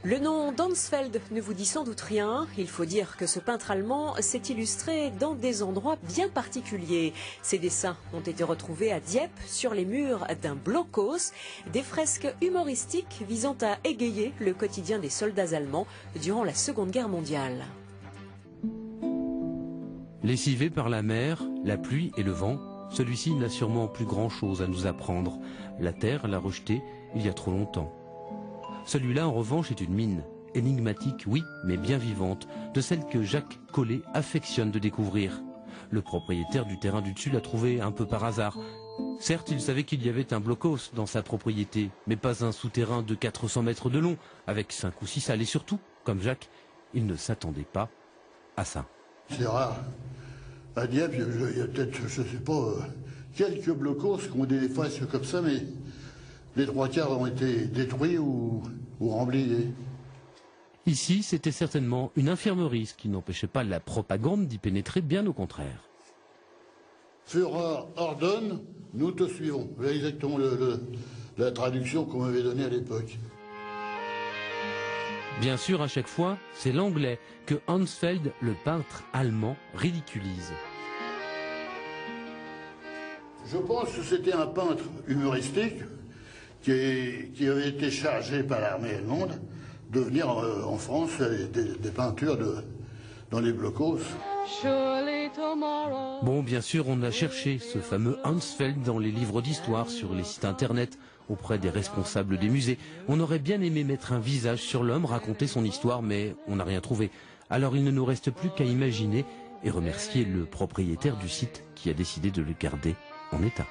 Le nom d'Hansfeld ne vous dit sans doute rien. Il faut dire que ce peintre allemand s'est illustré dans des endroits bien particuliers. Ses dessins ont été retrouvés à Dieppe sur les murs d'un blockhaus, des fresques humoristiques visant à égayer le quotidien des soldats allemands durant la Seconde Guerre mondiale. Lessivé par la mer, la pluie et le vent, celui-ci n'a sûrement plus grand-chose à nous apprendre. La terre l'a rejeté il y a trop longtemps. Celui-là, en revanche, est une mine. Énigmatique, oui, mais bien vivante, de celle que Jacques Collet affectionne de découvrir. Le propriétaire du terrain du dessus l'a trouvé un peu par hasard. Certes, il savait qu'il y avait un blockhaus dans sa propriété, mais pas un souterrain de 400 mètres de long, avec 5 ou 6 salles. Et surtout, comme Jacques, il ne s'attendait pas à ça. C'est rare. À Dieppe, il y a peut-être, je ne sais pas, quelques blockhaus qui ont des fresques comme ça, mais les 3/4 ont été détruits ou remblayés. Ici, c'était certainement une infirmerie, ce qui n'empêchait pas la propagande d'y pénétrer, bien au contraire. Führer ordonne, nous te suivons. Voilà exactement la traduction qu'on m'avait donnée à l'époque. Bien sûr, à chaque fois, c'est l'anglais que Hansfeld, le peintre allemand, ridiculise. Je pense que c'était un peintre humoristique qui avait été chargé par l'armée allemande de venir en France faire des peintures dans les blockhaus. Bon, bien sûr, on a cherché ce fameux Hansfeld dans les livres d'histoire, sur les sites internet, auprès des responsables des musées. On aurait bien aimé mettre un visage sur l'homme, raconter son histoire, mais on n'a rien trouvé. Alors il ne nous reste plus qu'à imaginer et remercier le propriétaire du site qui a décidé de le garder en état.